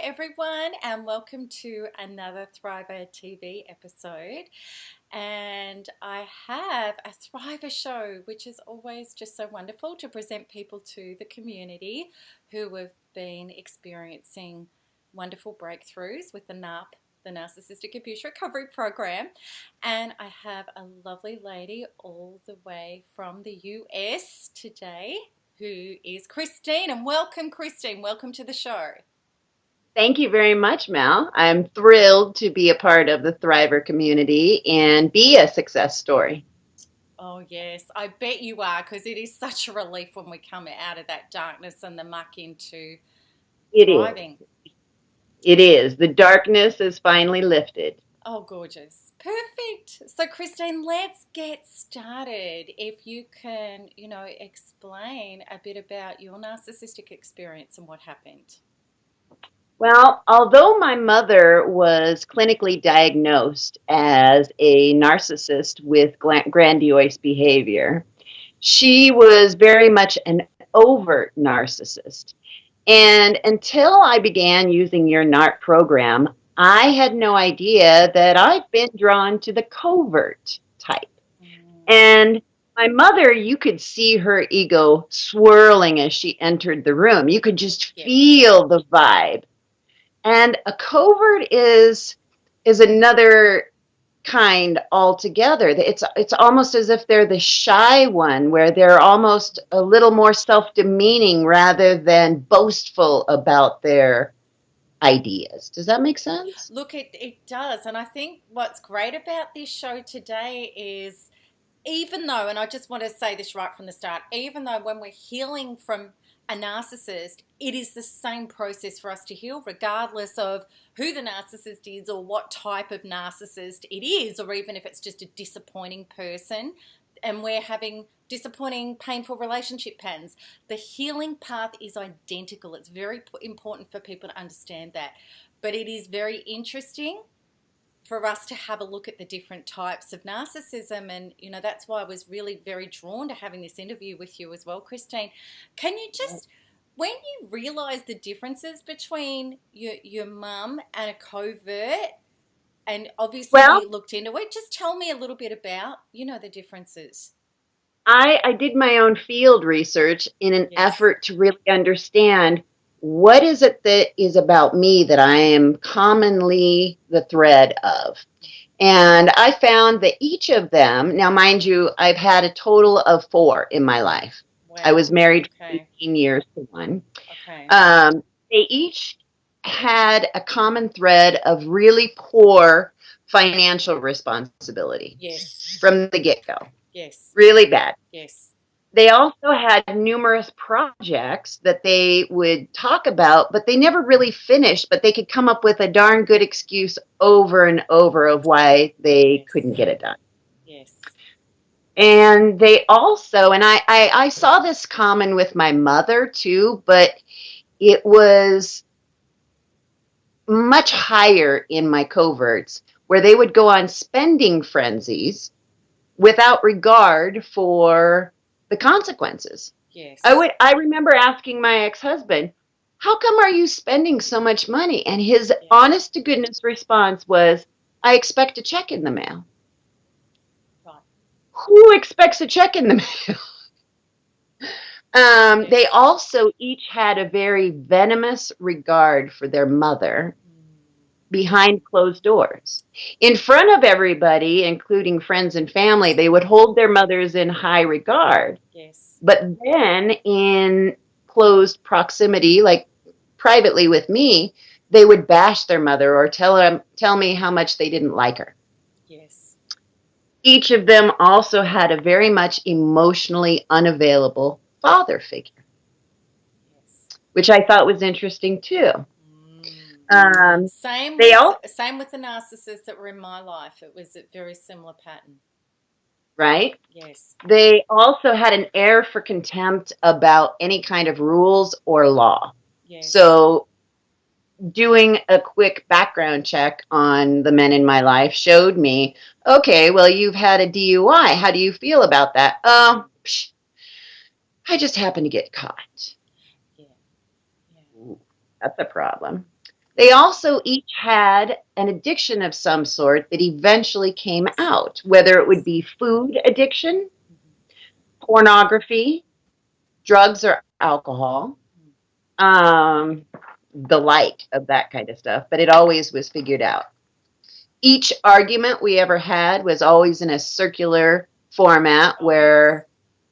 everyone, and welcome to another Thriver TV episode. And I have a Thriver show, which is always just so wonderful to present people to the community who have been experiencing wonderful breakthroughs with the NARP, the Narcissistic Abuse Recovery Program. And I have a lovely lady all the way from the US today, who is Christine. And welcome, Christine. Welcome to the show. Thank you very much, Mel. I'm thrilled to be a part of the Thriver community and be a success story. Oh, yes. I bet you are, because it is such a relief when we come out of that darkness and the muck into thriving. It is. The darkness is finally lifted. Oh, gorgeous. Perfect. So, Christine, let's get started. If you can, explain a bit about your narcissistic experience and what happened. Well, although my mother was clinically diagnosed as a narcissist with grandiose behavior, she was very much an overt narcissist. And until I began using your NARP program, I had no idea that I'd been drawn to the covert type. And my mother, you could see her ego swirling as she entered the room. You could just feel the vibe. And a covert is another kind altogether. It's almost as if they're the shy one, where they're almost a little more self-demeaning rather than boastful about their ideas. Does that make sense? Look, it does. And I think what's great about this show today is, even though, and I just want to say this right from the start, even though when we're healing from a narcissist, it is the same process for us to heal, regardless of who the narcissist is or what type of narcissist it is, or even if it's just a disappointing person and we're having disappointing, painful relationship patterns. The healing path is identical. It's very important for people to understand that. But it is very interesting for us to have a look at the different types of narcissism. And, that's why I was really very drawn to having this interview with you as well, Christine. Can you just, when you realize the differences between your mum and a covert, and obviously you looked into it, just tell me a little bit about, the differences. I did my own field research in an effort to really understand what is it that is about me that I am commonly the thread of. And I found that each of them, now mind you, I've had a total of 4 in my life. Wow. I was married for 18 years to one. Okay. They each had a common thread of really poor financial responsibility from the get-go. Yes. Really bad. Yes. They also had numerous projects that they would talk about, but they never really finished, but they could come up with a darn good excuse over and over of why they couldn't get it done. Yes. And they also, and I saw this common with my mother too, but it was much higher in my coverts, where they would go on spending frenzies without regard for the consequences. Yes. I remember asking my ex-husband, how come are you spending so much money? And his honest to goodness response was, I expect a check in the mail. Right. Who expects a check in the mail? They also each had a very venomous regard for their mother behind closed doors. In front of everybody, including friends and family, they would hold their mothers in high regard. Yes. But then in closed proximity, like privately with me, they would bash their mother or tell me how much they didn't like her. Yes. Each of them also had a very much emotionally unavailable father figure, which I thought was interesting too. Same with the narcissists that were in my life. It was a very similar pattern. Right? Yes. They also had an air for contempt about any kind of rules or law. Yes. So doing a quick background check on the men in my life showed me, okay, well, you've had a DUI. How do you feel about that? I just happened to get caught. Yeah. Ooh, that's a problem. They also each had an addiction of some sort that eventually came out, whether it would be food addiction, pornography, drugs or alcohol, the like of that kind of stuff, but it always was figured out. Each argument we ever had was always in a circular format where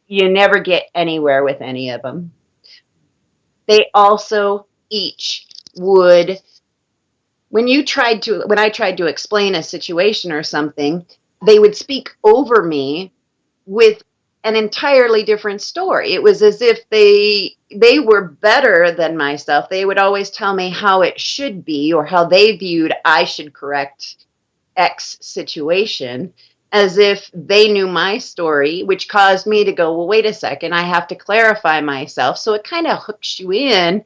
you never get anywhere with any of them. They also each would, when I tried to explain a situation or something, they would speak over me with an entirely different story. It was as if they were better than myself. They would always tell me how it should be or how they viewed I should correct X situation, as if they knew my story, which caused me to go, well, wait a second, I have to clarify myself. So it kind of hooks you in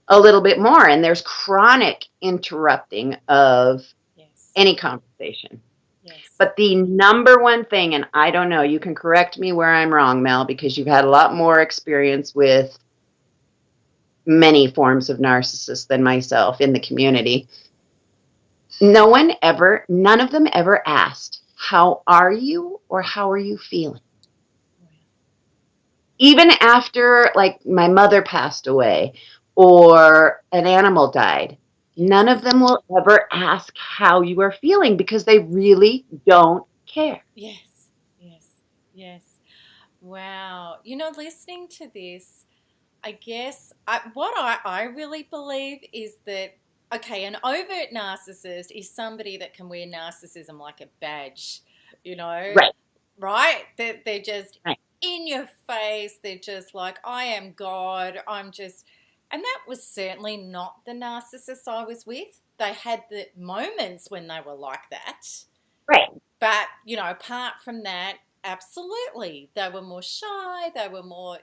a little bit more, and there's chronic interrupting of any conversation. But the number one thing, and I don't know, you can correct me where I'm wrong, Mel, because you've had a lot more experience with many forms of narcissists than myself in the community. None of them ever asked, how are you or how are you feeling? Even after, like, my mother passed away or an animal died, none of them will ever ask how you are feeling because they really don't care. Yes. Wow. Listening to this, I guess what I really believe is that, okay, an overt narcissist is somebody that can wear narcissism like a badge, right? They're just in your face. They're just like, I am God. And that was certainly not the narcissist I was with. They had the moments when they were like that. Right. But, apart from that, absolutely. They were more shy. They were more,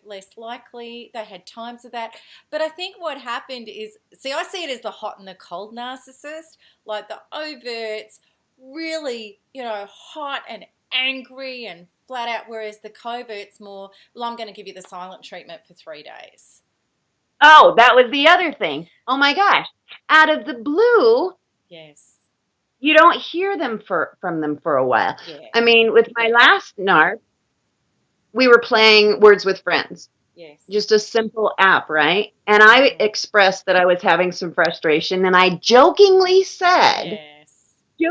less likely. They had times of that. But I think what happened is, I see it as the hot and the cold narcissist. Like the overts, really, hot and angry and flat out, whereas the covert's more, well, I'm going to give you the silent treatment for 3 days. Oh, that was the other thing. Oh my gosh. Out of the blue. Yes. You don't hear from them for a while. Yeah. I mean, with my last NARP, we were playing Words with Friends. Yes. Just a simple app, right? And I expressed that I was having some frustration, and I jokingly said, yes.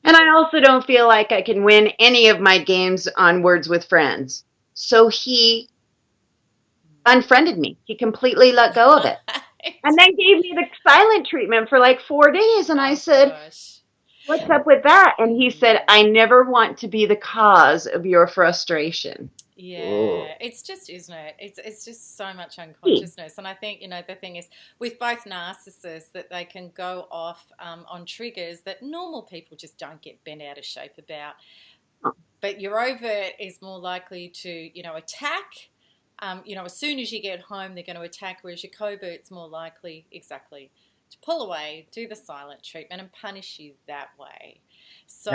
And I also don't feel like I can win any of my games on Words with Friends. So he unfriended me. He completely let go of it. And then gave me the silent treatment for like 4 days. And I said, what's up with that? And he said, I never want to be the cause of your frustration. Yeah, Ooh. It's just, isn't it? It's just so much unconsciousness. And I think, the thing is with both narcissists that they can go off on triggers that normal people just don't get bent out of shape about. But your overt is more likely to, attack. As soon as you get home, they're going to attack, whereas your covert's more likely, exactly, to pull away, do the silent treatment, and punish you that way. So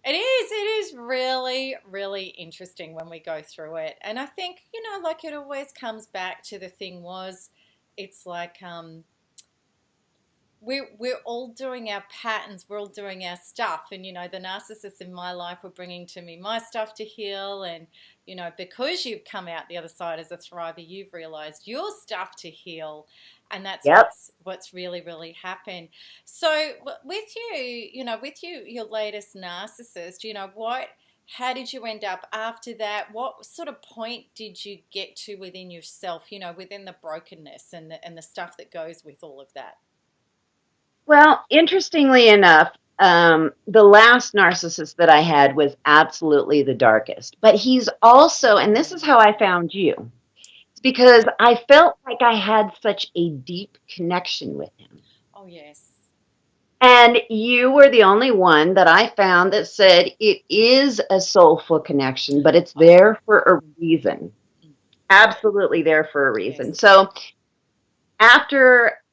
it is really, really interesting when we go through it. And I think, like it always comes back to the thing was, it's like we're all doing our patterns, we're all doing our stuff. And, the narcissists in my life were bringing to me my stuff to heal. And, because you've come out the other side as a thriver, you've realized your stuff to heal. And that's what's really, really happened. So with you, your latest narcissist, how did you end up after that? What sort of point did you get to within yourself, within the brokenness and the stuff that goes with all of that? Well, interestingly enough, the last narcissist that I had was absolutely the darkest. But he's also, and this is how I found you, it's because I felt like I had such a deep connection with him. Oh, yes. And you were the only one that I found that said it is a soulful connection, but it's there for a reason. Absolutely there for a reason. Yes. So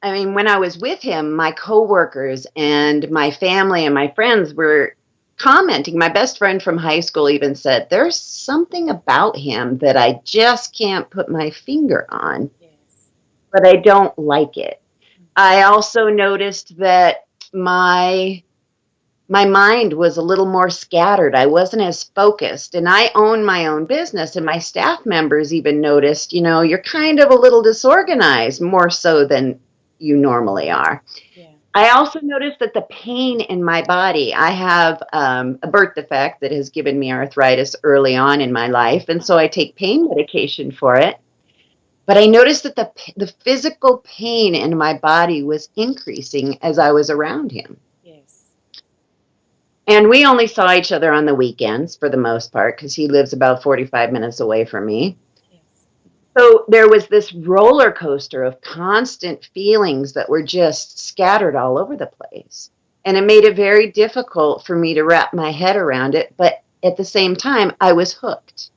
when I was with him, my coworkers and my family and my friends were commenting. My best friend from high school even said, there's something about him that I just can't put my finger on. Yes. but I don't like it. I also noticed that my mind was a little more scattered. I wasn't as focused, and I own my own business, and my staff members even noticed, you're kind of a little disorganized, more so than you normally are. Yeah. I also noticed that the pain in my body, I have a birth defect that has given me arthritis early on in my life, and so I take pain medication for it. But I noticed that the physical pain in my body was increasing as I was around him. Yes. And we only saw each other on the weekends for the most part, because he lives about 45 minutes away from me. Yes. So there was this roller coaster of constant feelings that were just scattered all over the place. And it made it very difficult for me to wrap my head around it. But at the same time, I was hooked.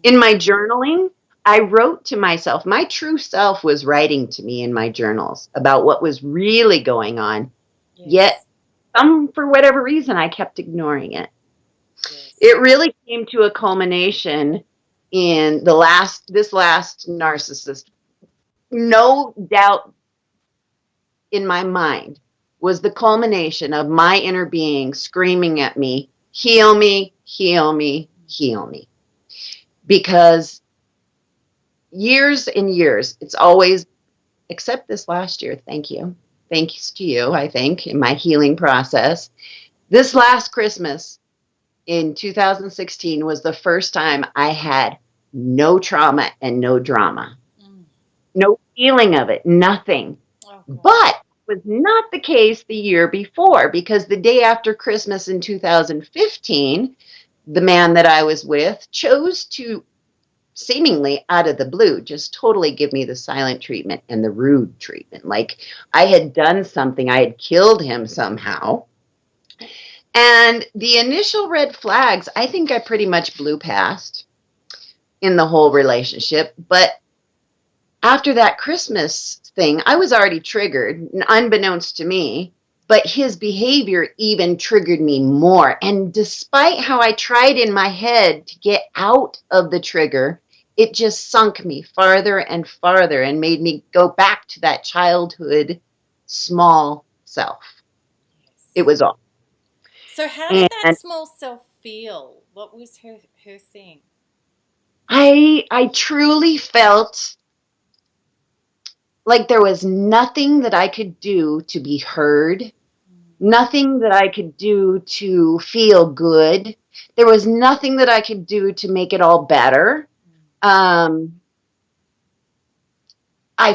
In my journaling, I wrote to myself. My true self was writing to me in my journals about what was really going on. Yes. Yet, for whatever reason, I kept ignoring it. Yes. It really came to a culmination in this last narcissist. No doubt in my mind was the culmination of my inner being screaming at me, heal me, heal me, heal me. Because years and years, it's always, except this last year, thank you. Thanks to you, I think, in my healing process. This last Christmas in 2016 was the first time I had no trauma and no drama. No feeling of it, nothing. Oh, but it was not the case the year before, because the day after Christmas in 2015, the man that I was with chose to, seemingly out of the blue, just totally give me the silent treatment and the rude treatment. Like I had done something, I had killed him somehow. And the initial red flags, I think I pretty much blew past in the whole relationship. But after that Christmas thing, I was already triggered, unbeknownst to me. But his behavior even triggered me more. And despite how I tried in my head to get out of the trigger, it just sunk me farther and farther and made me go back to that childhood small self. Yes. It was all. So how did that small self feel? What was her thing? I truly felt like there was nothing that I could do to be heard, nothing that I could do to feel good. There was nothing that I could do to make it all better. I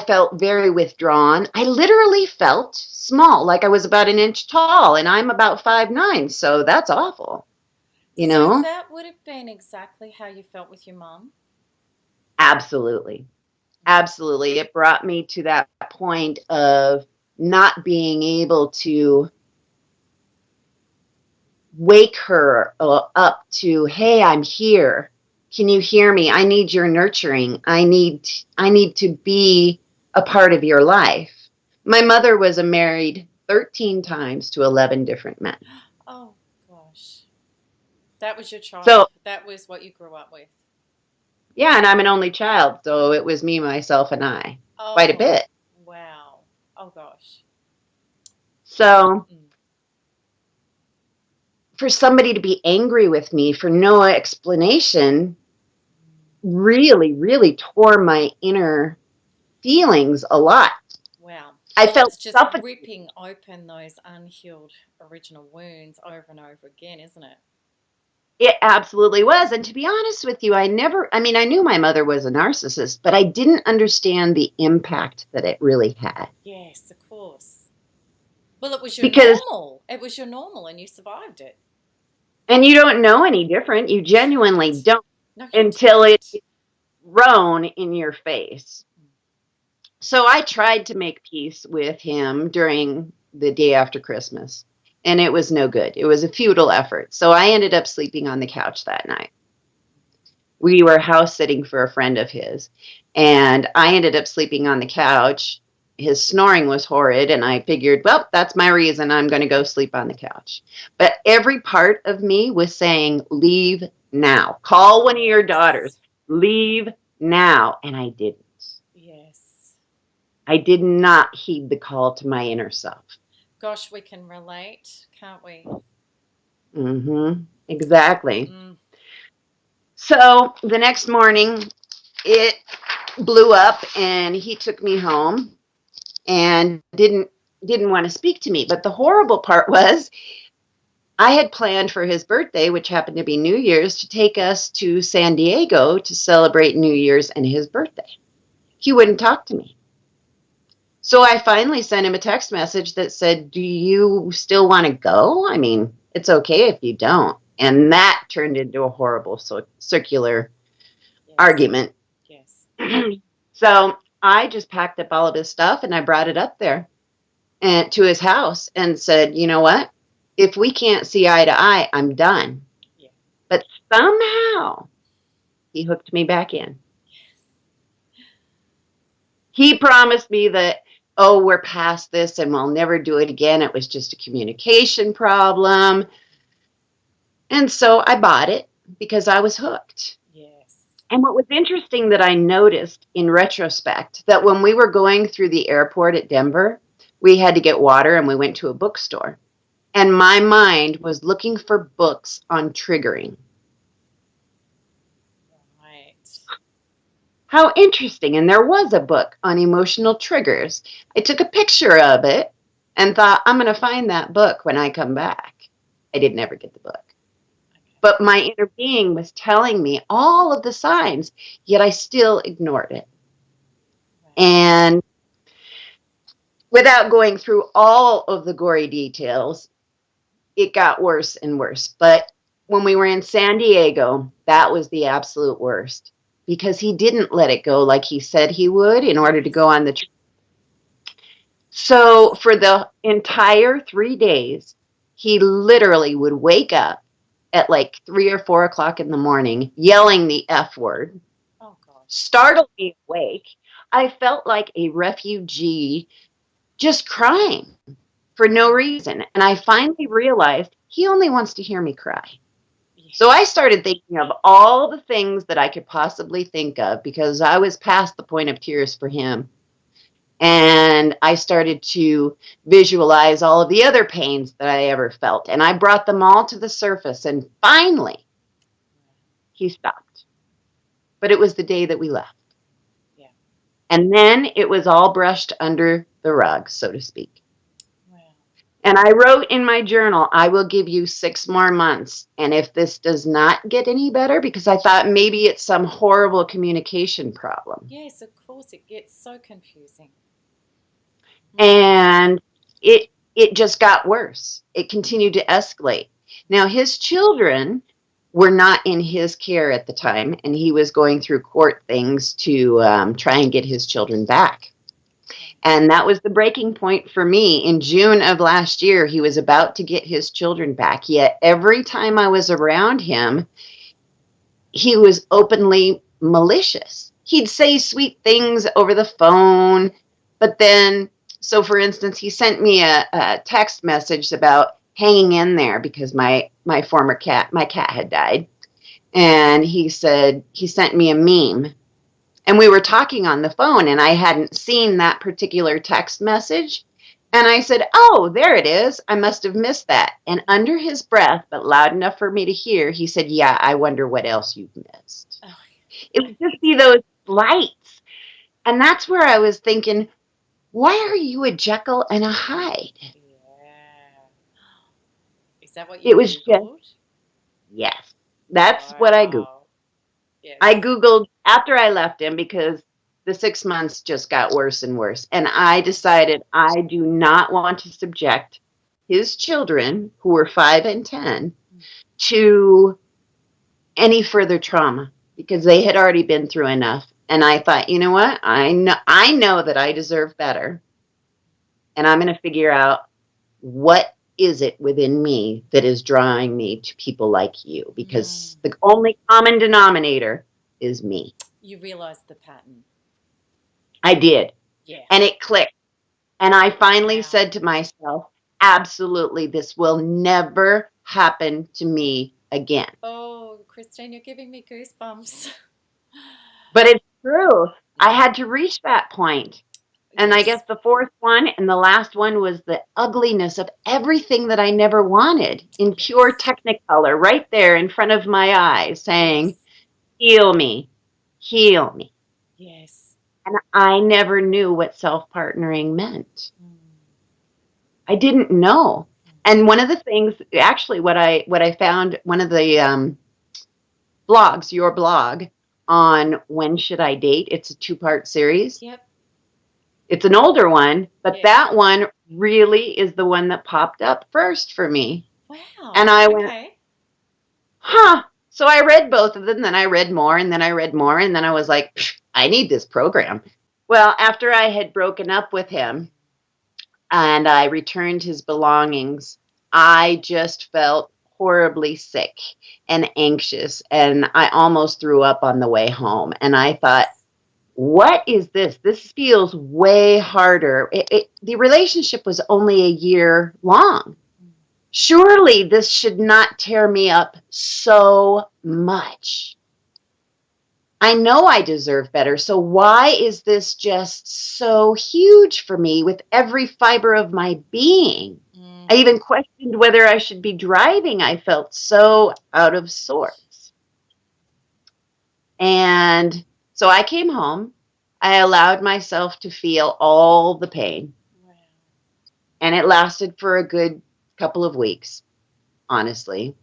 felt very withdrawn. I literally felt small, like I was about an inch tall, and I'm about 5'9", so that's awful. So that would have been exactly how you felt with your mom? Absolutely. Absolutely. It brought me to that point of not being able to wake her up to, hey, I'm here. Can you hear me? I need your nurturing. I need to be a part of your life. My mother was married 13 times to 11 different men. Oh, gosh. That was your child. So, that was what you grew up with. Yeah, and I'm an only child, so it was me, myself, and I. Oh, quite a bit. Wow. Oh, gosh. So, for somebody to be angry with me for no explanation really, really tore my inner feelings a lot. Wow. I felt it's just ripping open those unhealed original wounds over and over again, isn't it? It absolutely was. And to be honest with you, I knew my mother was a narcissist, but I didn't understand the impact that it really had. Yes, of course. Well, it was your normal. It was your normal, and you survived it. And you don't know any different. You genuinely don't until it's thrown in your face. So I tried to make peace with him during the day after Christmas, and it was no good. It was a futile effort. So I ended up sleeping on the couch that night. We were house sitting for a friend of his, and I ended up sleeping on the couch. His snoring was horrid, and I figured, well, that's my reason. I'm going to go sleep on the couch. But every part of me was saying, leave now. Call one of your daughters. Leave now. And I didn't. Yes. I did not heed the call to my inner self. Gosh, we can relate, can't we? Exactly. Mm. So the next morning, it blew up, and he took me home and didn't want to speak to me. But the horrible part was, I had planned for his birthday, which happened to be New Year's, to take us to San Diego to celebrate New Year's and his birthday. He wouldn't talk to me. So I finally sent him a text message that said, "Do you still want to go? I mean, it's okay if you don't." And that turned into a horrible circular argument. Yes. So I just packed up all of his stuff and I brought it up there and to his house and said, "You know what? If we can't see eye to eye, I'm done." Yeah. But somehow he hooked me back in. He promised me that, "Oh, we're past this and we'll never do it again. It was just a communication problem." And so I bought it because I was hooked. Yes. And what was interesting that I noticed in retrospect, that when we were going through the airport at Denver, we had to get water and we went to a bookstore. And my mind was looking for books on triggering. Right. How interesting. And there was a book on emotional triggers. I took a picture of it and thought, I'm going to find that book when I come back. I did never get the book. Okay. But my inner being was telling me all of the signs, yet I still ignored it. Right. And without going through all of the gory details, it got worse and worse. But when we were in San Diego, that was the absolute worst, because he didn't let it go like he said he would in order to go on the trip. So for the entire 3 days, he literally would wake up at like 3 or 4 o'clock in the morning, yelling the F word. Oh, gosh. Startled me awake. I felt like a refugee, just crying for no reason. And I finally realized he only wants to hear me cry. Yes. So I started thinking of all the things that I could possibly think of, because I was past the point of tears for him. And I started to visualize all of the other pains that I ever felt. And I brought them all to the surface. And finally, he stopped. But it was the day that we left. Yeah. And then it was all brushed under the rug, so to speak. Wow. And I wrote in my journal, I will give you 6 more months. And if this does not get any better, because I thought maybe it's some horrible communication problem. Yes, of course, it gets so confusing. And it just got worse. It continued to escalate. Now, his children were not in his care at the time, and he was going through court things to try and get his children back. And that was the breaking point for me. In June of last year, he was about to get his children back. Yet every time I was around him, he was openly malicious. He'd say sweet things over the phone, but then, so for instance, he sent me a text message about hanging in there because my cat had died. And he said, he sent me a meme. And we were talking on the phone, and I hadn't seen that particular text message. And I said, "Oh, there it is. I must have missed that." And under his breath, but loud enough for me to hear, he said, "Yeah, I wonder what else you've missed." Oh, It would just be those lights. And that's where I was thinking, why are you a Jekyll and a Hyde? yeah. Is that what you It was just, Googled? yes, that's what I Googled. Wow. Yes. I Googled after I left him, because the 6 months just got worse and worse. And I decided I do not want to subject his children, who were 5 and 10, to any further trauma, because they had already been through enough. And I thought, you know what? I know that I deserve better. And I'm going to figure out, what is it within me that is drawing me to people like you? Because the only common denominator is me. You realized the pattern. I did. Yeah. And it clicked. And I finally said to myself, absolutely, this will never happen to me again. Oh, Christine, you're giving me goosebumps. But it's true. I had to reach that point. And I Yes. guess the fourth one and the last one was the ugliness of everything that I never wanted in pure Yes. technicolor right there in front of my eyes saying, Yes. heal me, heal me. Yes. And I never knew what self-partnering meant. Mm. I didn't know. And one of the things, actually, what I found, one of the blogs, your blog, on When Should I Date? It's a 2-part series. Yep. It's an older one, but Yes. that one really is the one that popped up first for me. And Wow. I went, Okay. huh. So I read both of them, then I read more, and then I read more, and then I was like, I need this program. Well, after I had broken up with him and I returned his belongings, I just felt horribly sick and anxious, and I almost threw up on the way home. And I thought, what is this? This feels way harder. The relationship was only a year long. Surely this should not tear me up so much. I know I deserve better. So why is this just so huge for me with every fiber of my being? I even questioned whether I should be driving. I felt so out of sorts. And so I came home. I allowed myself to feel all the pain. Wow. And it lasted for a good couple of weeks, honestly.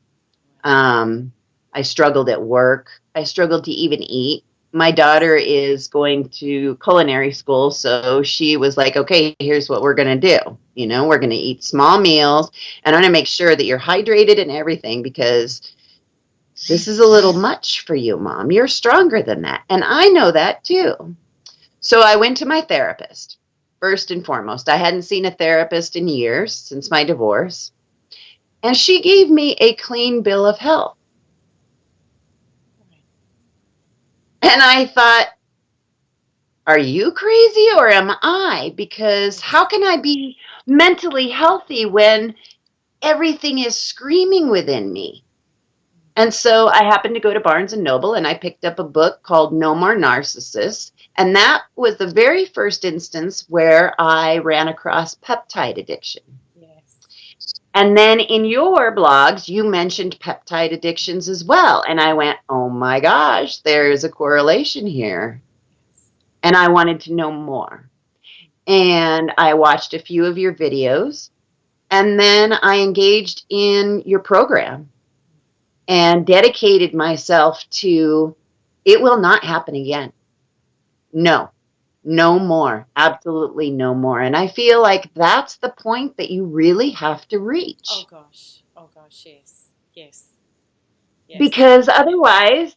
I struggled at work. I struggled to even eat. My daughter is going to culinary school, so she was like, okay, here's what we're going to do. You know, we're going to eat small meals, and I'm going to make sure that you're hydrated and everything because this is a little much for you, Mom. You're stronger than that. And I know that too. So I went to my therapist, first and foremost. I hadn't seen a therapist in years since my divorce. And she gave me a clean bill of health. And I thought, are you crazy or am I? Because how can I be mentally healthy when everything is screaming within me? And so I happened to go to Barnes and Noble and I picked up a book called No More Narcissist. And that was the very first instance where I ran across peptide addiction. Yes. And then in your blogs, you mentioned peptide addictions as well. And I went, oh my gosh, there's a correlation here. And I wanted to know more. And I watched a few of your videos. And then I engaged in your program and dedicated myself to, it will not happen again. No, no more. Absolutely no more. And I feel like that's the point that you really have to reach. Oh gosh. Oh gosh. Yes. Yes. Yes. Because otherwise,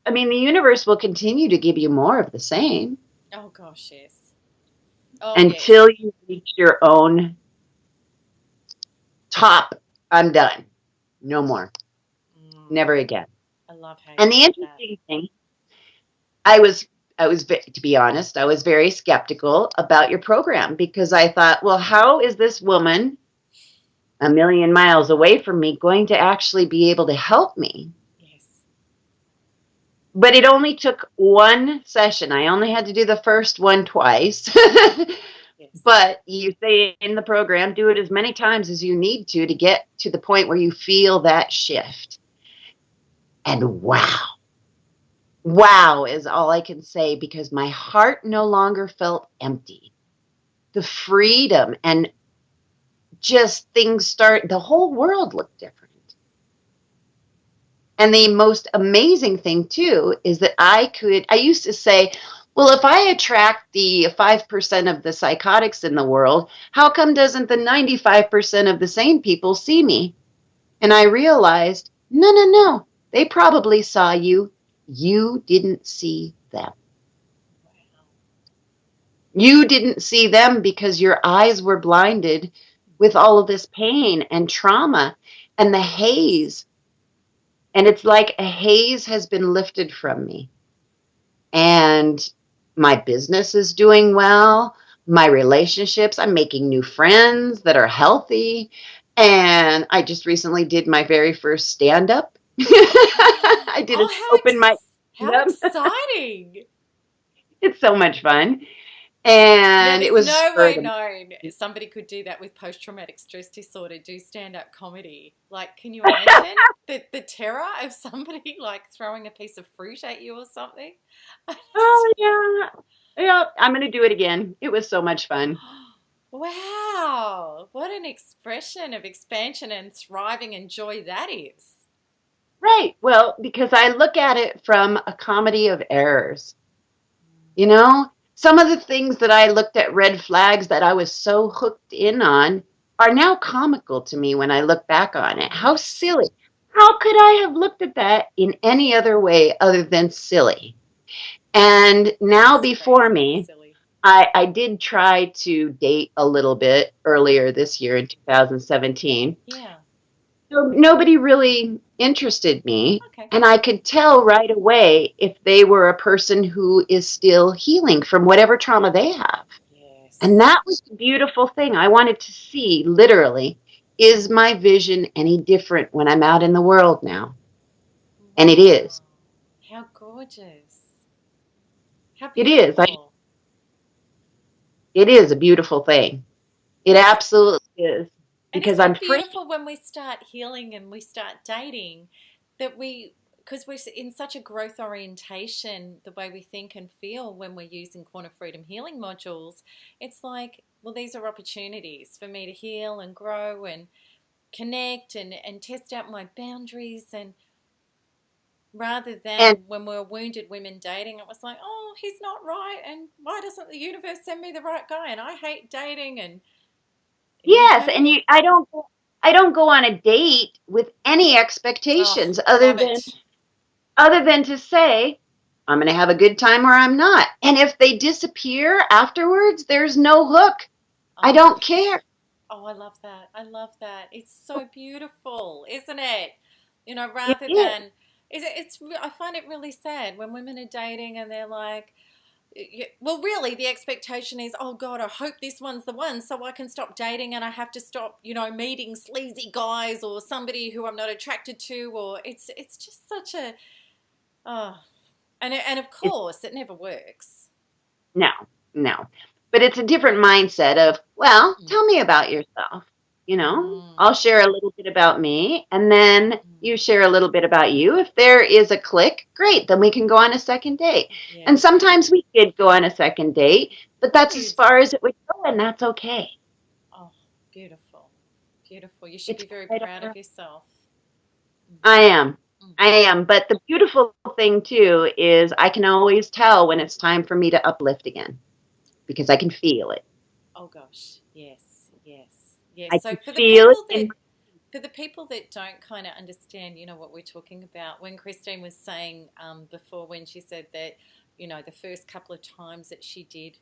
I mean, the universe will continue to give you more of the same. Oh gosh. Yes. Oh until yes. you reach your own top. I'm done. No more. Never again. I love how you And the said that. interesting thing, I was, to be honest, I was very skeptical about your program because I thought, well, how is this woman a million miles away from me going to actually be able to help me? Yes. But it only took one session. I only had to do the first one twice. Yes. But you say in the program, do it as many times as you need to get to the point where you feel that shift. And wow is all I can say because my heart no longer felt empty. The freedom and just the whole world looked different. And the most amazing thing too is that I used to say, well, if I attract the 5% of the psychotics in the world, how come doesn't the 95% of the sane people see me? And I realized, no. They probably saw you. You didn't see them. You didn't see them because your eyes were blinded with all of this pain and trauma and the haze. And it's like a haze has been lifted from me. And my business is doing well. My relationships, I'm making new friends that are healthy. And I just recently did my very first stand-up. I did an Oh, open mic how stand-up. exciting! It's so much fun. Now, And it there's was no for way the known somebody could do that with post-traumatic stress disorder, do stand-up comedy. Like, can you imagine the terror of somebody like throwing a piece of fruit at you or something? oh yeah. Yeah, I'm going to do it again. It was so much fun. Wow, what an expression of expansion and thriving and joy that is. Right. Well, because I look at it from a comedy of errors. You know, some of the things that I looked at red flags that I was so hooked in on are now comical to me when I look back on it. How Yes. silly. How could I have looked at that in any other way other than silly? And now That's before crazy, me, silly. I did try to date a little bit earlier this year in 2017. Yeah. So nobody really interested me. Okay. And I could tell right away if they were a person who is still healing from whatever trauma they have. And Yes. that was the beautiful thing. I wanted to see, literally, is my vision any different when I'm out in the world now? And it is. Wow. How gorgeous. How It is. beautiful. It is a beautiful thing. It absolutely is. And Because isn't I'm it free. beautiful when we start healing and we start dating that because we're in such a growth orientation, the way we think and feel when we're using Quantum Freedom healing modules, it's like, well, these are opportunities for me to heal and grow and connect and test out my boundaries. And rather And than when we're wounded women dating, it was like, oh, he's not right. And why doesn't the universe send me the right guy? And I hate dating. And, you yes, know, I don't go on a date with any oh, expectations love it. other than to say, I'm going to have a good time or I'm not. And if they disappear afterwards, there's no hook. I Oh don't gosh. care. Oh, I love that. I love that. It's so beautiful, isn't it? You know, It rather is. than I find it really sad when women are dating and they're like, well, really, the expectation is, oh God, I hope this one's the one, so I can stop dating and I have to stop, meeting sleazy guys or somebody who I'm not attracted to, or it's just such a oh, and of It's course, it never works. no, no. But it's a different mindset of, well, Mm. tell me about yourself. You know, Mm. I'll share a little bit about me and then Mm. you share a little bit about you. If there is a click, great, then we can go on a second date. And Yes. sometimes we did go on a second date, but that's as Good. far as it would go, and that's okay. Oh, beautiful. Beautiful. You should It's be very quite proud all of right. yourself. I am. Mm. I am. But the beautiful thing, too, is I can always tell when it's time for me to uplift again because I can feel it. Oh gosh. Yes. Yes. Yes. I So can for the feel it people in that don't kind of understand, what we're talking about, when Christine was saying before, when she said that, the first couple of times that she did,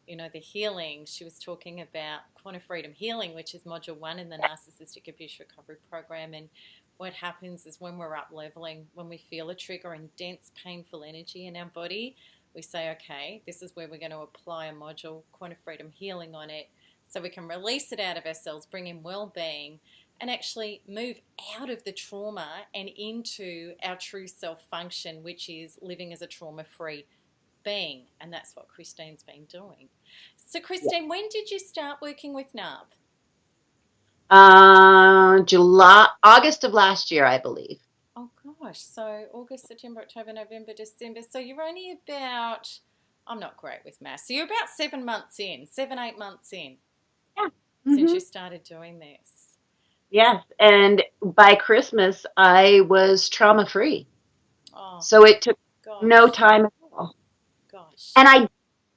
the healing, she was talking about Quantum Freedom Healing, which is module 1 in the Narcissistic Abuse Recovery Program. And what happens is when we're up leveling, when we feel a trigger and dense, painful energy in our body, we say, okay, this is where we're going to apply a module, Quantum Freedom Healing, on it so we can release it out of ourselves, bring in well-being, and actually move out of the trauma and into our true self function, which is living as a trauma-free being. And that's what Christine's been doing. So, yeah. Christine, when did you start working with NARP? August of last year, I believe. Oh gosh, so August, September, October, November, December. So you're only about, I'm not great with maths. So you're about 7 months in, 7, 8 months in Yeah. since you Hmm. started doing this. Yes. And by Christmas, I was trauma free. Oh So it took no gosh, time at all. gosh. And I didn't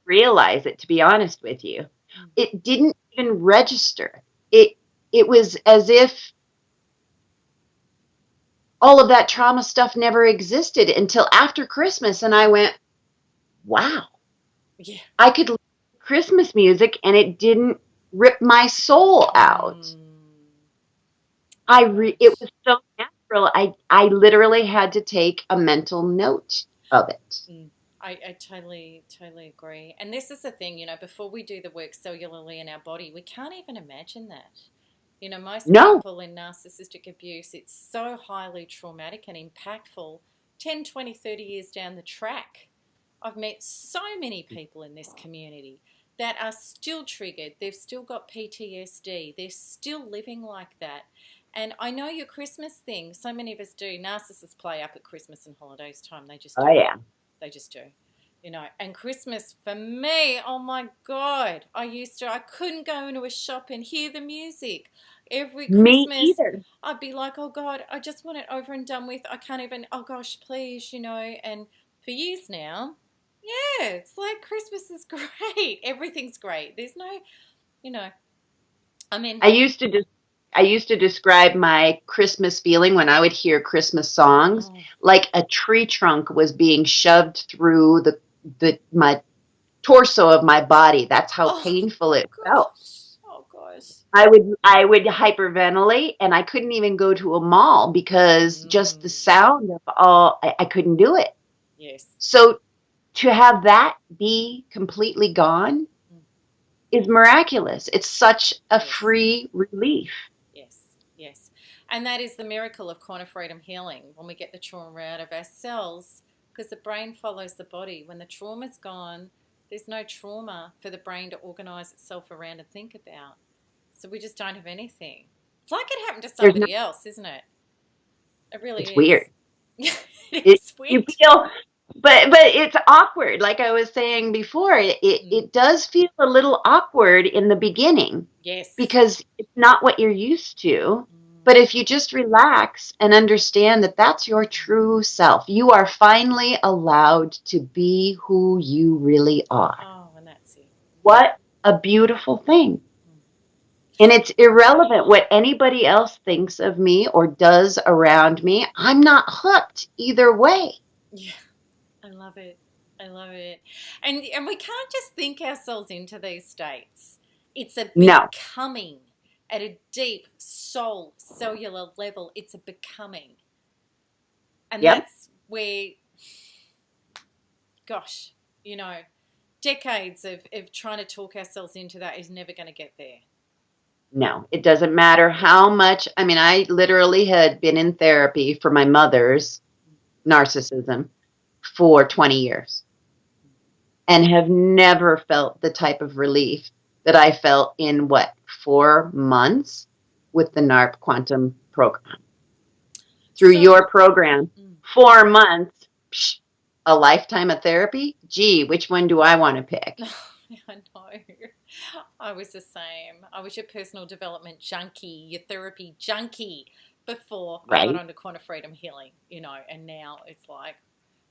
realize it, to be honest with you. Mm. It didn't even register. It it was as if all of that trauma stuff never existed until after Christmas. And I went, wow, Yeah. I could listen to Christmas music and it didn't rip my soul out. Mm. It Gosh. was so natural. I literally had to take a mental note of it. Mm. I totally, totally agree. And this is the thing, before we do the work cellularly in our body, we can't even imagine that. Most No, people in narcissistic abuse, it's so highly traumatic and impactful 10, 20, 30 years down the track. I've met so many people in this community that are still triggered. They've still got PTSD. They're still living like that. And I know your Christmas thing, so many of us do. Narcissists play up at Christmas and holidays time. They just do. Oh, yeah. They just do. You know, and Christmas for me, oh my God, I couldn't go into a shop and hear the music. Every Me Christmas, either. I'd be like, oh God, I just want it over and done with. I can't even, oh gosh, please, you know. And for years now, yeah, it's like Christmas is great. Everything's great. There's no, you know, I mean, I used to describe my Christmas feeling when I would hear Christmas songs like a tree trunk was being shoved through my torso of my body. That's how painful it felt. Oh gosh. I would hyperventilate, and I couldn't even go to a mall because just the sound of I couldn't do it. Yes. So to have that be completely gone is miraculous. It's such a free relief. Yes. And that is the miracle of quantum freedom healing, when we get the trauma out of ourselves, because the brain follows the body. When the trauma's gone, there's no trauma for the brain to organize itself around and think about. So we just don't have anything. It's like it happened to somebody else, isn't it? It really is. It's weird. It's weird. You feel, but it's awkward. Like I was saying before, it does feel a little awkward in the beginning. Yes. Because it's not what you're used to. But if you just relax and understand that that's your true self, you are finally allowed to be who you really are. Oh, and that's it. What a beautiful thing. And it's irrelevant what anybody else thinks of me or does around me. I'm not hooked either way. Yeah, I love it. I love it. And we can't just think ourselves into these states. It's a becoming at a deep soul, cellular level. It's a becoming. And that's where, gosh, you know, decades of trying to talk ourselves into that is never going to get there. No, it doesn't matter how much. I mean, I literally had been in therapy for my mother's narcissism for 20 years and have never felt the type of relief that I felt in 4 months with the NARP Quantum Program. Through your program, 4 months, a lifetime of therapy? Gee, which one do I want to pick? I know. I was the same. I was your personal development junkie, your therapy junkie before I got onto quantum freedom healing, you know, and now it's like,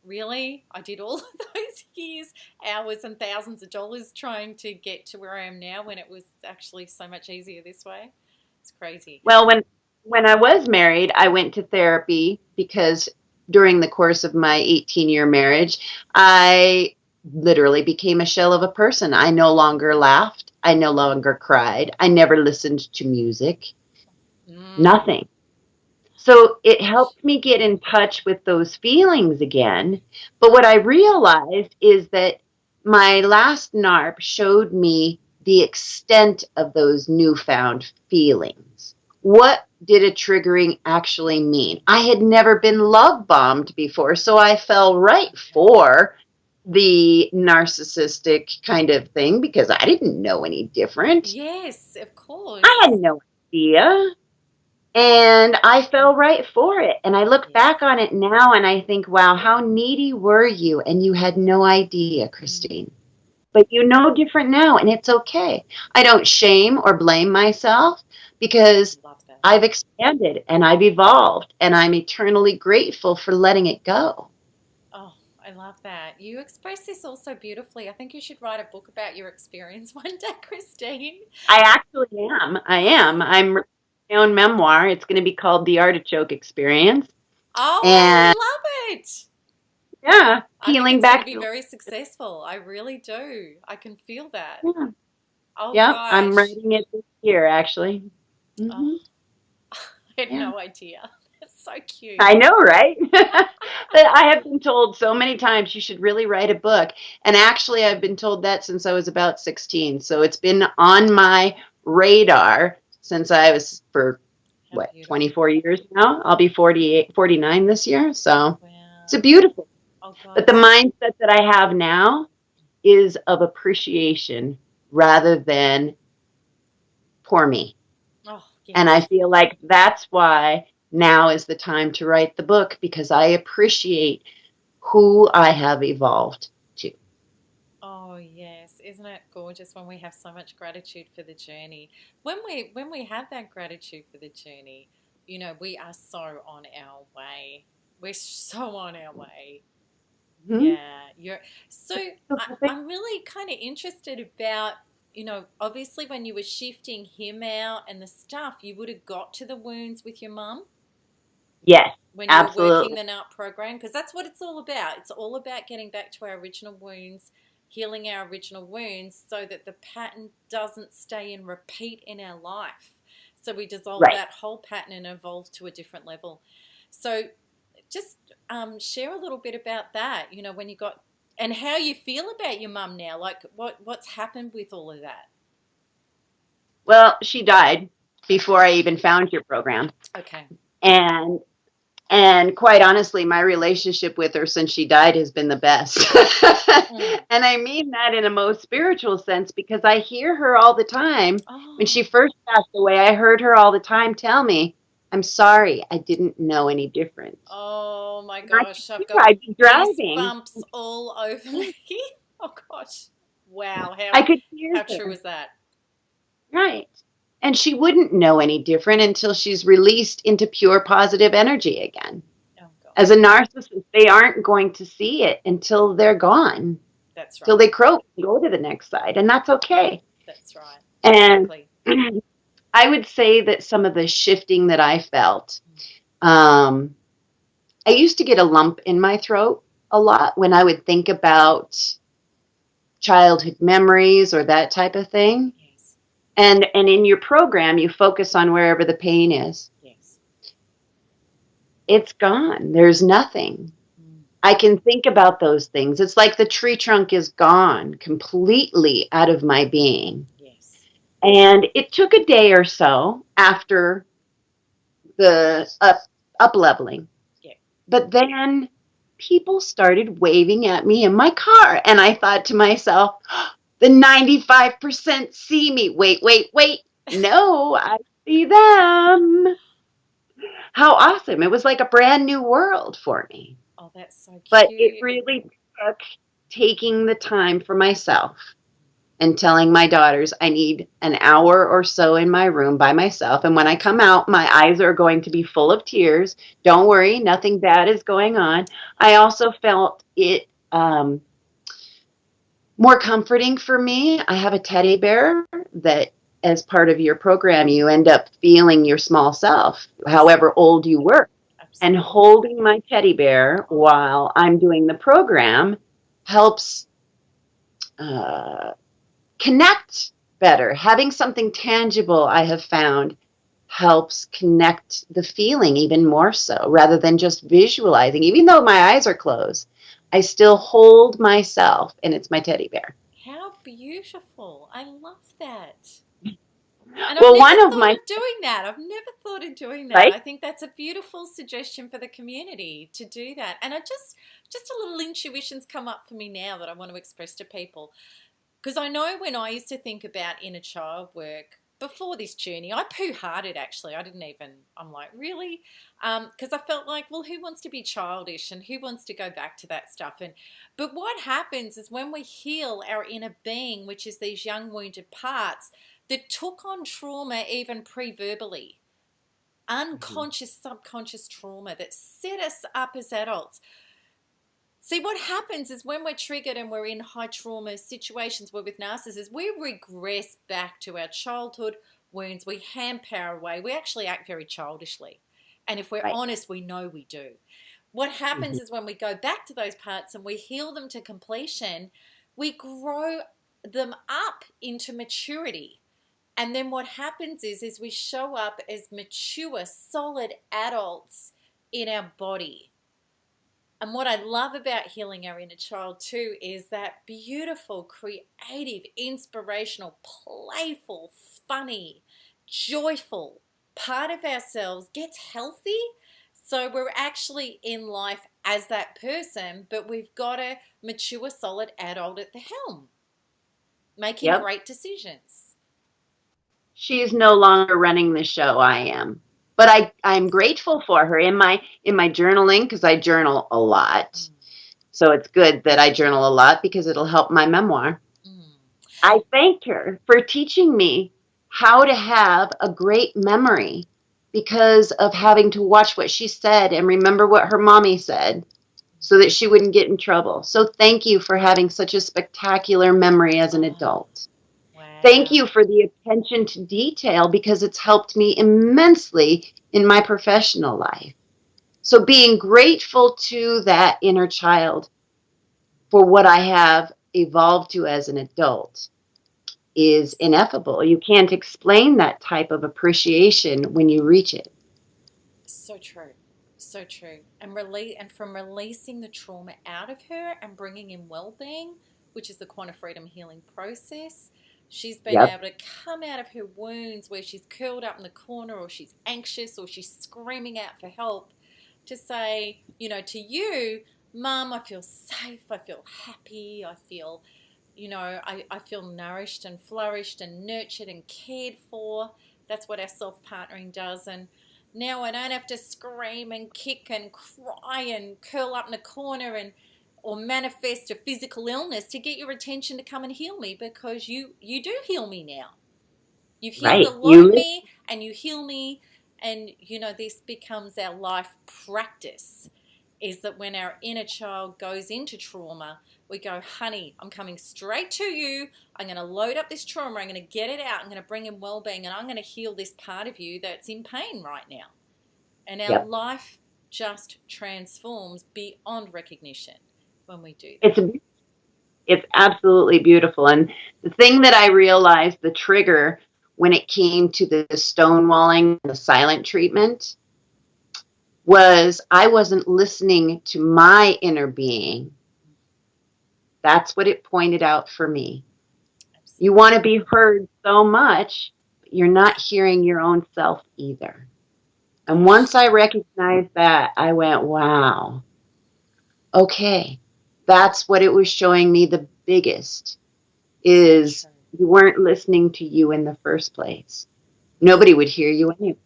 really? I did all of those years, hours and thousands of dollars trying to get to where I am now when it was actually so much easier this way. It's crazy. Well, when I was married, I went to therapy because during the course of my 18-year marriage, I literally became a shell of a person. I no longer laughed. I no longer cried. I never listened to music. Nothing. So it helped me get in touch with those feelings again. But what I realized is that my last NARP showed me the extent of those newfound feelings. What did a triggering actually mean? I had never been love bombed before, so I fell right for the narcissistic kind of thing because I didn't know any different. Yes, of course. I had no idea. And I fell right for it. And I look back on it now and I think, wow, how needy were you? And you had no idea, Christine. But you know different now, and it's okay. I don't shame or blame myself because I've expanded and I've evolved, and I'm eternally grateful for letting it go. Oh, I love that. You express this all so beautifully. I think you should write a book about your experience one day, Christine. I actually am. I'm my own memoir. It's going to be called The Artichoke Experience. Oh, I love it. Yeah, healing back. It's going to be very successful. I really do. I can feel that. Yeah. Oh, yeah, gosh. I'm writing it this year, actually. Oh, I had no idea. That's so cute. I know, right? But I have been told so many times you should really write a book. And actually, I've been told that since I was about 16. So it's been on my radar since I was for, 24 years now? I'll be 49 this year. So it's a beautiful. But the mindset that I have now is of appreciation rather than poor me. Oh, yes. And I feel like that's why now is the time to write the book, because I appreciate who I have evolved to. Oh, yes. Isn't it gorgeous when we have so much gratitude for the journey? When we have that gratitude for the journey, we are so on our way. We're so on our way. Mhm. Yeah, I'm really kind of interested about, obviously when you were shifting him out and the stuff, you would have got to the wounds with your mum Yes, when you were working absolutely. the NARP program, because that's what it's all about. It's all about getting back to our original wounds, healing our original wounds so that the pattern doesn't stay and repeat in our life. So we dissolve Right. that whole pattern and evolve to a different level. So just share a little bit about that, when you got, and how you feel about your mum now, like what's happened with all of that. Well, she died before I even found your program. Okay. And quite honestly, my relationship with her since she died has been the best. Mm. And I mean that in a most spiritual sense, because I hear her all the time. When she Oh, first passed away, I heard her all the time tell me, "I'm sorry, I didn't know any different." oh my And I could gosh, I've hear got I'd be driving. goosebumps all over me. Oh gosh. Wow, how I could hear how true her. is that? Right. And she wouldn't know any different until she's released into pure positive energy again. Oh As a gosh. narcissist, they aren't going to see it until they're gone, That's till right. they croak and go to the next side. And that's okay. That's right. And Exactly. I would say that some of the shifting that I felt, um, I used to get a lump in my throat a lot when I would think about childhood memories or that type of thing. Yes. And in your program, you focus on wherever the pain is. Yes. It's gone. There's nothing. Mm. I can think about those things. It's like the tree trunk is gone completely out of my being. Yes. And it took a day or so after the up leveling. Yeah. But then people started waving at me in my car. And I thought to myself, the 95% see me. Wait, wait, wait. No, I see them. How awesome. It was like a brand new world for me. Oh, that's so But it cute. really took taking the time for myself and telling my daughters I need an hour or so in my room by myself. And when I come out, my eyes are going to be full of tears. Don't worry, nothing bad is going on. I also felt it more comforting for me. I have a teddy bear that, as part of your program, you end up feeling your small self, however Absolutely. old you were. And Absolutely. holding my teddy bear while I'm doing the program helps uh, connect better. Having something tangible, I have found, helps connect the feeling even more so, rather than just visualizing. Even though my eyes are closed, I still hold myself, and it's my teddy bear. How beautiful. I love that. And I've Well, never one of thought my, of doing that. I've never thought of doing that. right? I think that's a beautiful suggestion for the community to do that. And I just a little intuition's come up for me now that I want to express to people. Because I know when I used to think about inner child work before this journey, I poo-hearted actually. I didn't even, I'm like, really? Because I felt like, well, who wants to be childish and who wants to go back to that stuff? But what happens is when we heal our inner being, which is these young wounded parts that took on trauma even pre-verbally, Mhm. unconscious, subconscious trauma that set us up as adults. See, what happens is when we're triggered and we're in high trauma situations, we're with narcissists, we regress back to our childhood wounds. We hand power away. We actually act very childishly. And if we're Right. honest, we know we do. What happens Mhm. is when we go back to those parts and we heal them to completion, we grow them up into maturity. And then what happens is we show up as mature, solid adults in our body. And what I love about healing our inner child too is that beautiful, creative, inspirational, playful, funny, joyful part of ourselves gets healthy. So we're actually in life as that person, but we've got a mature, solid adult at the helm. making Yep. great decisions. She's no longer running the show. I am. But I'm grateful for her in my journaling, because I journal a lot. So it's good that I journal a lot because it'll help my memoir. I thank her for teaching me how to have a great memory because of having to watch what she said and remember what her mommy said so that she wouldn't get in trouble. So thank you for having such a spectacular memory as an adult. Wow. Thank you for the attention to detail because it's helped me immensely in my professional life. So being grateful to that inner child for what I have evolved to as an adult is ineffable. You can't explain that type of appreciation when you reach it. So true. So true. And from releasing the trauma out of her and bringing in well-being, which is the quantum freedom healing process, she's been able to come out of her wounds where she's curled up in the corner or she's anxious or she's screaming out for help to say, to you, Mum, I feel safe, I feel happy, I feel, I feel nourished and flourished and nurtured and cared for. That's what our self-partnering does. And now I don't have to scream and kick and cry and curl up in a corner or manifest a physical illness to get your attention to come and heal me, because you do heal me now. You've healed a lot of me and you heal me, and this becomes our life practice, is that when our inner child goes into trauma, we go, honey, I'm coming straight to you. I'm going to load up this trauma. I'm going to get it out. I'm going to bring in well-being, and I'm going to heal this part of you that's in pain right now. And our life just transforms beyond recognition when we do that. It's absolutely beautiful. And the thing that I realized, the trigger when it came to the stonewalling and the silent treatment, was I wasn't listening to my inner being. That's what it pointed out for me. Absolutely. You want to be heard so much, but you're not hearing your own self either. And once I recognized that, I went, wow, okay, that's what it was showing me the biggest, is you weren't listening to you in the first place. Nobody would hear you anyway.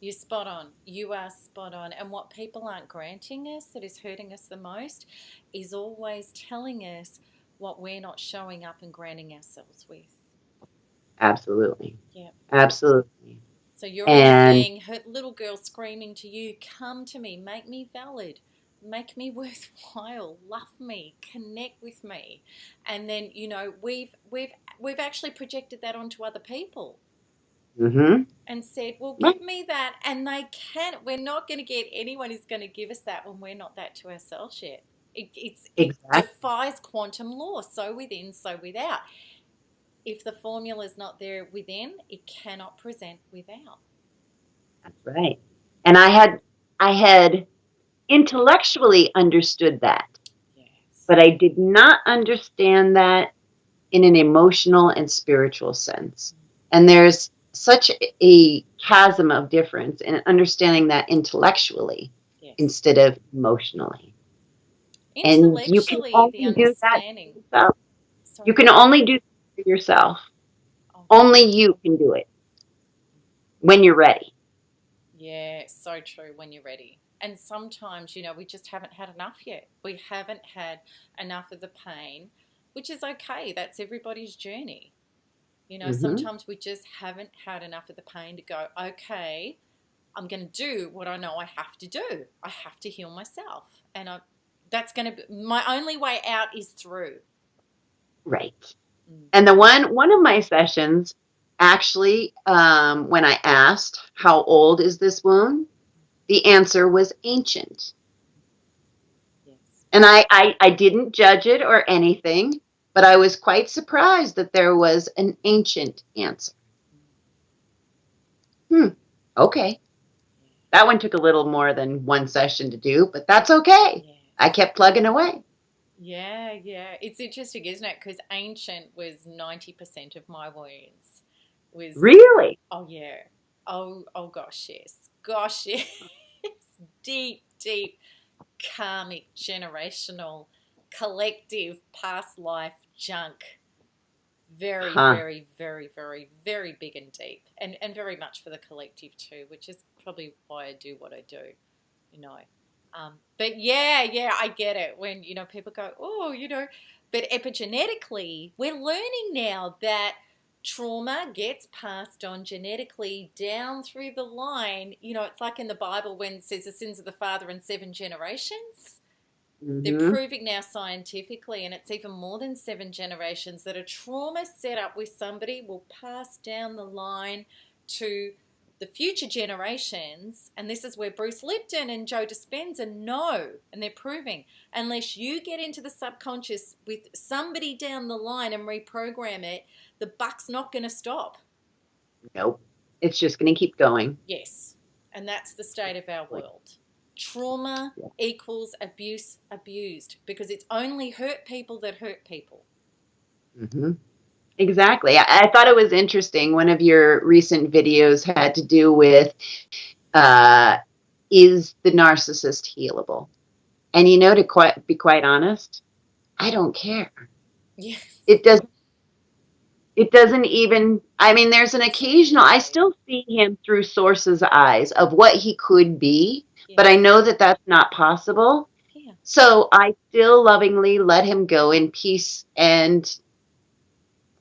You're spot on. You are spot on. And what people aren't granting us, that is hurting us the most, is always telling us what we're not showing up and granting ourselves with. Absolutely. Yeah. Absolutely. So you're being her little girl screaming to you, come to me, make me valid, make me worthwhile, love me, connect with me. And then, we've actually projected that onto other people. Mm-hmm. And said, well, give me that. And we're not going to get anyone who's going to give us that when we're not that to ourselves yet. It defies quantum law, so within, so without. If the formula is not there within, it cannot present without. That's right. And I had intellectually understood that. Yes. But I did not understand that in an emotional and spiritual sense. And there's such a chasm of difference in understanding that intellectually instead of emotionally. And you can only do that yourself. You can only do that for yourself. Only you can do it when you're ready. Yeah, so true, when you're ready. And sometimes, we just haven't had enough yet. We haven't had enough of the pain, which is okay. That's everybody's journey. Sometimes we just haven't had enough of the pain to go, okay, I'm going to do what I know I have to do. I have to heal myself. And that's going to be, my only way out is through. Right. And the one of my sessions, actually, when I asked, how old is this wound? The answer was ancient. Yes. And I didn't judge it or anything, but I was quite surprised that there was an ancient answer. Okay. That one took a little more than one session to do, but that's okay. Yes. I kept plugging away. Yeah. It's interesting, isn't it? Because ancient was 90% of my wounds. Really? Oh, yeah. Oh, gosh, yes. Gosh, yes. Deep karmic, generational, collective, past life junk Very, Huh. very, very, very, very big and deep, and very much for the collective too, which is probably why I do what I do, you know. But yeah, yeah, I get it when, people go, oh, but epigenetically, we're learning now that trauma gets passed on genetically down through the line. It's like in the Bible when it says the sins of the father in 7 generations. They're Mm-hmm. proving now scientifically, and it's even more than 7 generations, that a trauma set up with somebody will pass down the line to the future generations. And this is where Bruce Lipton and Joe Dispenza know, and they're proving, unless you get into the subconscious with somebody down the line and reprogram it, the buck's not going to stop. Nope. It's just going to keep going. Yes. And that's the state of our world. Trauma equals abuse abused, because it's only hurt people that hurt people. Mm-hmm. Exactly. I thought it was interesting. One of your recent videos had to do with, is the narcissist healable? And to be quite honest, I don't care. Yes. It doesn't even, I mean, there's an occasional, I still see him through sources' eyes of what he could be, but I know that that's not possible. Yeah. So I still lovingly let him go in peace and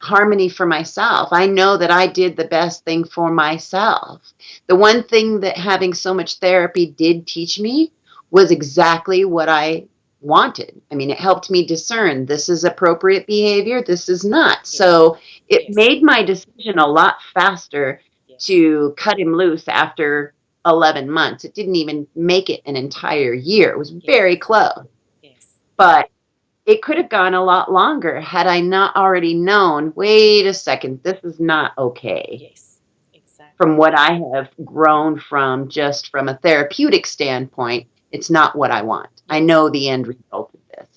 harmony for myself. I know that I did the best thing for myself. The one thing that having so much therapy did teach me was exactly what I wanted. I mean, it helped me discern this is appropriate behavior, this is not. Yes. So it made my decision a lot faster to cut him loose after 11 months. It didn't even make it an entire year. It was very close. Yes. But it could have gone a lot longer had I not already known, wait a second, this is not okay. Yes, exactly. From what I have grown from, just from a therapeutic standpoint, it's not what I want. Yes. I know the end result of this.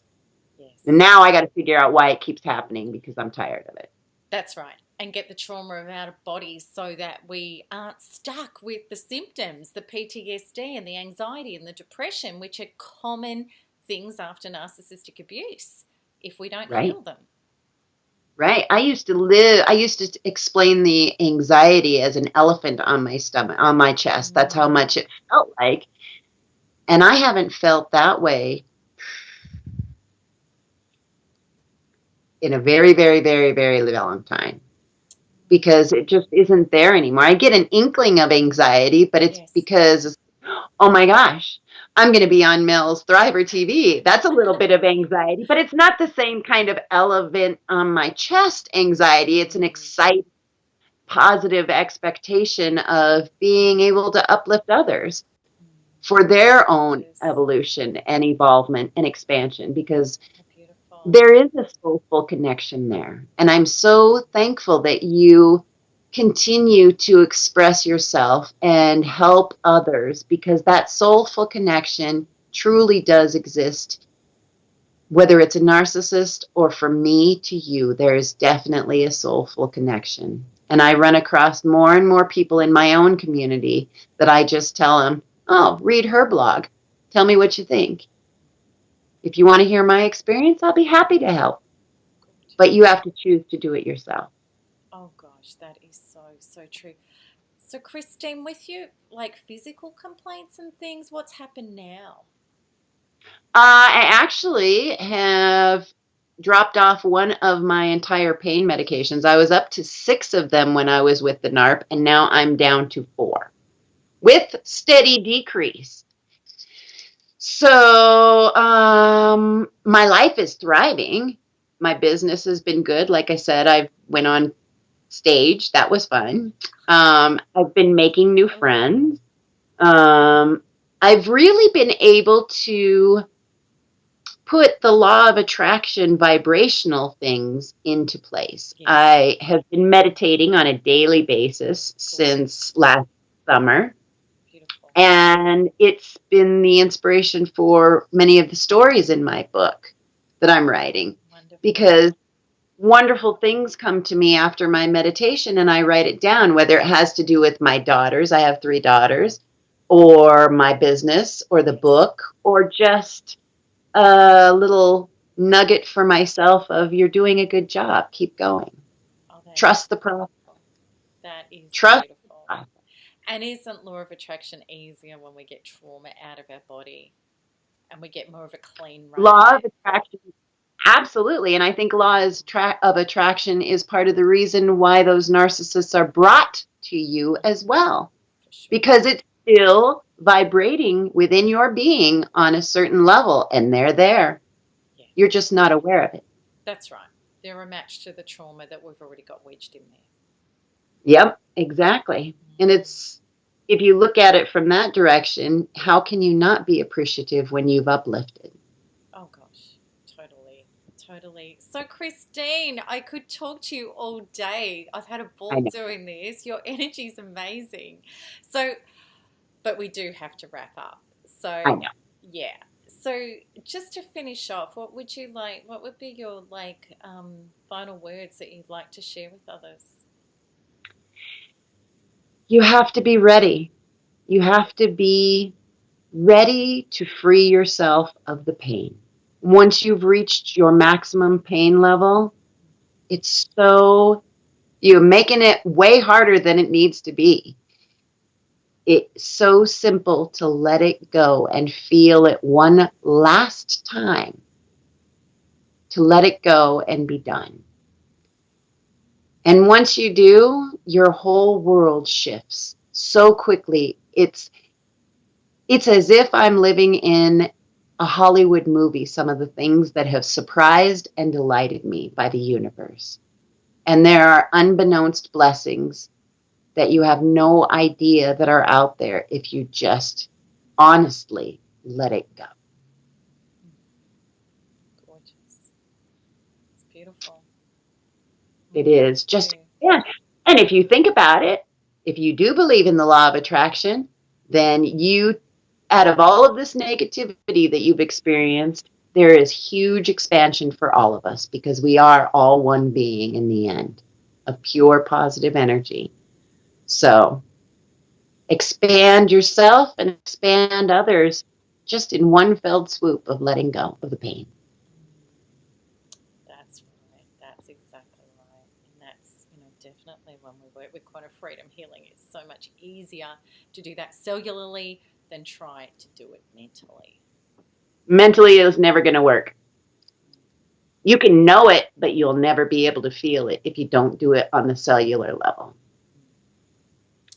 Yes. And now I got to figure out why it keeps happening, because I'm tired of it. That's right. And get the trauma out of bodies so that we aren't stuck with the symptoms, the PTSD and the anxiety and the depression, which are common things after narcissistic abuse, if we don't heal them. Right. I used to explain the anxiety as an elephant on my stomach, on my chest. That's how much it felt like. And I haven't felt that way in a very, very, very, very long time, because it just isn't there anymore. I get an inkling of anxiety, but it's because, oh my gosh, I'm going to be on Mel's Thriver TV. That's a little bit of anxiety, but it's not the same kind of elephant on my chest anxiety. It's an exciting, positive expectation of being able to uplift others for their own evolution and evolvement and expansion, because there is a soulful connection there. And I'm so thankful that you continue to express yourself and help others, because that soulful connection truly does exist. Whether it's a narcissist or from me to you, there is definitely a soulful connection. And I run across more and more people in my own community that I just tell them, oh, read her blog. Tell me what you think. If you want to hear my experience, I'll be happy to help. But you have to choose to do it yourself. Oh, gosh, that is so true. So, Christine, with you, like physical complaints and things, what's happened now? I actually have dropped off one of my entire pain medications. I was up to 6 of them when I was with the NARP, and now I'm down to 4 with steady decrease. So my life is thriving. My business has been good. Like I said, I went on stage. That was fun. I've been making new friends. I've really been able to put the law of attraction vibrational things into place. Yes. I have been meditating on a daily basis since last summer. And it's been the inspiration for many of the stories in my book that I'm writing. Wonderful. Because wonderful things come to me after my meditation, and I write it down, whether it has to do with my daughters. I have 3 daughters, or my business, or the book, or just a little nugget for myself of, you're doing a good job, keep going. Trust the process. That is Trust the beautiful. process. And isn't law of attraction easier when we get trauma out of our body and we get more of a clean run? Law of attraction, absolutely. And I think of attraction is part of the reason why those narcissists are brought to you as well. Sure. Because it's still vibrating within your being on a certain level, and they're there. Yeah. You're just not aware of it. That's right. They're a match to the trauma that we've already got wedged in there. Yep, exactly. And it's, if you look at it from that direction, how can you not be appreciative when you've uplifted? Oh gosh, totally. So Christine, I could talk to you all day. I've had a ball doing this. Your energy's amazing. So, but we do have to wrap up. So, I know. Yeah. So just to finish off, what would be your final words that you'd like to share with others? You have to be ready. You have to be ready to free yourself of the pain. Once you've reached your maximum pain level, you're making it way harder than it needs to be. It's so simple to let it go and feel it one last time. To let it go and be done. And once you do, your whole world shifts so quickly. It's as if I'm living in a Hollywood movie, some of the things that have surprised and delighted me by the universe. And there are unbeknownst blessings that you have no idea that are out there if you just honestly let it go. Gorgeous. It's beautiful. It is. Yeah. And if you think about it, if you do believe in the law of attraction, then out of all of this negativity that you've experienced, there is huge expansion for all of us because we are all one being in the end of pure positive energy. So expand yourself and expand others just in one fell swoop of letting go of the pain. That's right. That's exactly right. And that's, definitely when we work with quantum freedom healing, it's so much easier to do that cellularly than try to do it mentally. Mentally, it's never going to work. You can know it, but you'll never be able to feel it if you don't do it on the cellular level.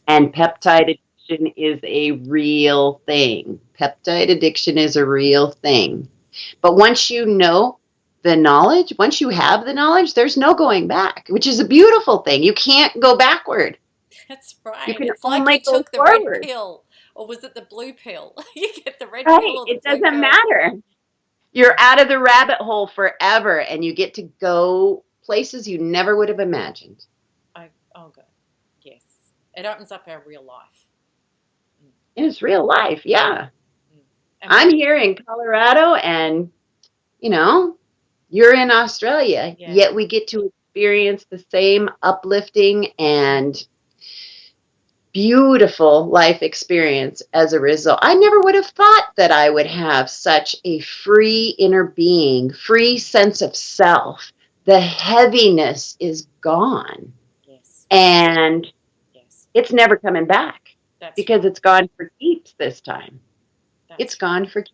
And peptide addiction is a real thing. Peptide addiction is a real thing. But once you know the knowledge, once you have the knowledge, there's no going back, which is a beautiful thing. You can't go backward. That's right. You can it's like you took the red pill, or was it the blue pill? You get the red pill or the blue pill. It doesn't matter. You're out of the rabbit hole forever, and you get to go places you never would have imagined. Oh, good. Yes. It opens up our real life. It's real life, yeah. I'm here in Colorado, and, you're in Australia, yet we get to experience the same uplifting and beautiful life experience as a result. I never would have thought that I would have such a free inner being, free sense of self. The heaviness is gone. Yes. And it's never coming back. Because it's gone for keeps this time. It's gone for keeps.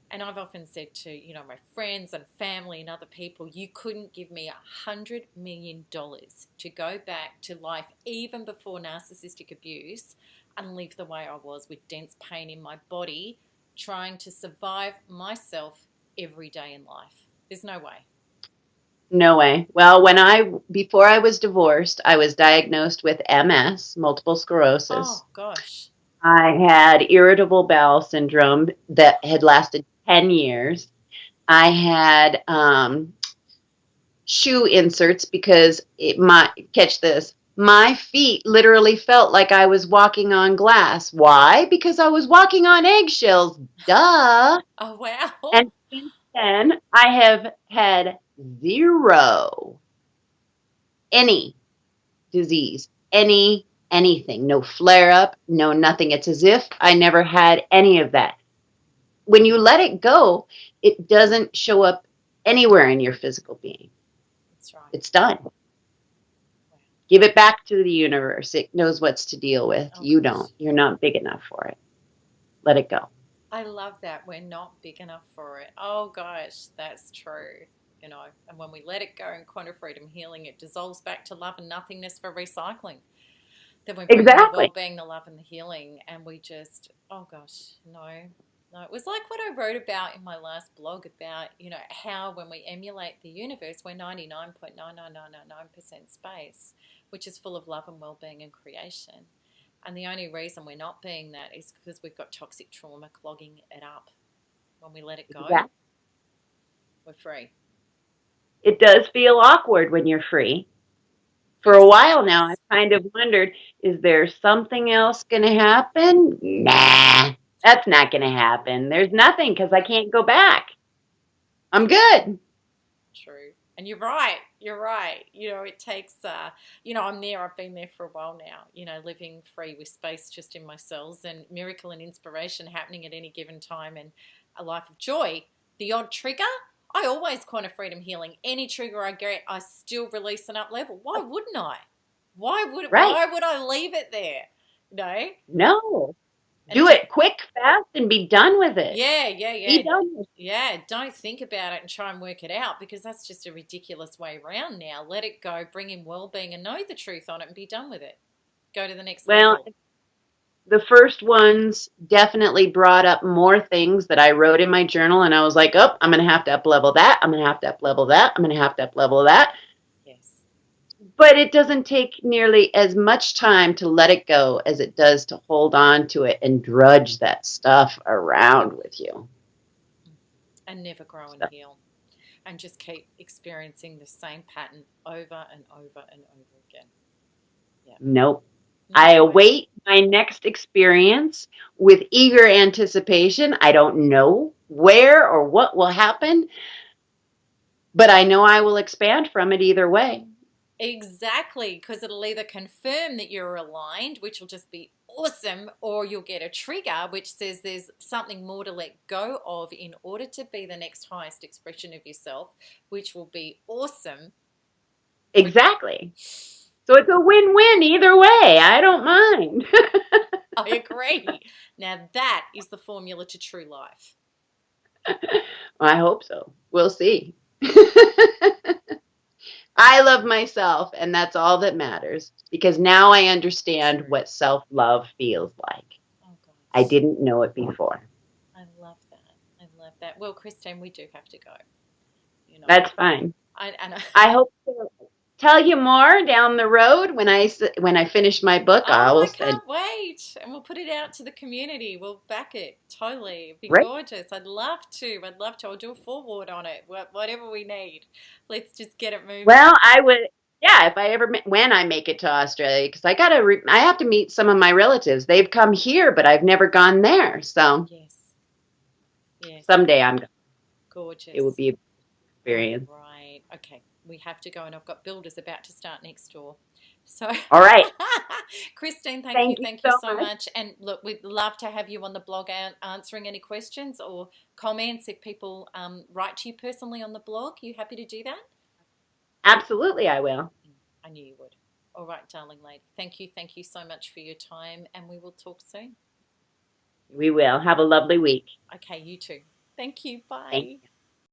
And I've often said to, my friends and family and other people, you couldn't give me $100 million to go back to life even before narcissistic abuse and live the way I was with dense pain in my body, trying to survive myself every day in life. There's no way. No way. Well, before I was divorced, I was diagnosed with MS, multiple sclerosis. Oh, gosh. I had irritable bowel syndrome that had lasted 10 years. I had shoe inserts because catch this, my feet literally felt like I was walking on glass. Why? Because I was walking on eggshells. Duh. Oh, wow. And since then, I have had zero any disease, anything, no flare up, no nothing. It's as if I never had any of that. When you let it go, it doesn't show up anywhere in your physical being. That's right. It's done. Wow. Give it back to the universe. It knows what's to deal with. Oh, You gosh. don't. You're not big enough for it. Let it go. I love that. We're not big enough for it. Oh, gosh, that's true. And when we let it go in quantum freedom healing, it dissolves back to love and nothingness for recycling. Then we bring in the Exactly. well-being, the love, and the healing, and we just, oh gosh, no. It was like what I wrote about in my last blog about, how when we emulate the universe, we're 99.99999% space, which is full of love and well-being and creation. And the only reason we're not being that is because we've got toxic trauma clogging it up. When we let it go, Exactly. we're free. It does feel awkward when you're free. For a while now, I've kind of wondered, is there something else going to happen? Nah, that's not going to happen. There's nothing because I can't go back. I'm good. True. And you're right. You're right. It takes, I'm there. I've been there for a while now, living free with space just in my cells and miracle and inspiration happening at any given time and a life of joy. The odd trigger, I always quantum freedom healing. Any trigger I get, I still release and up level. Why wouldn't I? Why would I leave it there? No. And do it quick, fast, and be done with it. Yeah. Be done with it. Yeah, don't think about it and try and work it out because that's just a ridiculous way around now. Let it go, bring in well-being and know the truth on it and be done with it. Go to the next level. The first ones definitely brought up more things that I wrote in my journal, and I was like, oh, I'm going to have to up-level that. I'm going to have to up-level that. I'm going to have to up-level that. Yes. But it doesn't take nearly as much time to let it go as it does to hold on to it and drudge that stuff around with you. And never grow and heal. And just keep experiencing the same pattern over and over and over again. Yeah. Nope. I await my next experience with eager anticipation. I don't know where or what will happen, but I know I will expand from it either way. Exactly, because it'll either confirm that you're aligned, which will just be awesome, or you'll get a trigger which says there's something more to let go of in order to be the next highest expression of yourself, which will be awesome. Exactly. So it's a win-win either way. I don't mind. I agree. Now that is the formula to true life. I hope so. We'll see. I love myself, and that's all that matters, because now I understand what self-love feels like. Oh, gosh. I didn't know it before. I love that. Well, Christine, we do have to go. That's fine. I hope to tell you more down the road when I finish my book. I can't wait. And we'll put it out to the community. We'll back it. Totally. It'd be gorgeous. I'd love to. I'll do a foreword on it. Whatever we need. Let's just get it moving. Well, I would. Yeah, when I make it to Australia, because I have to meet some of my relatives. They've come here, but I've never gone there. So yes. Someday I'm going. Gorgeous. It will be an experience. Right. Okay. We have to go, and I've got builders about to start next door. So, all right. Christine, thank you so much. And look, we'd love to have you on the blog answering any questions or comments if people write to you personally on the blog. Are you happy to do that? Absolutely, I will. I knew you would. All right, darling lady. Thank you so much for your time, and we will talk soon. We will. Have a lovely week. Okay, you too. Thank you. Bye. Thank you.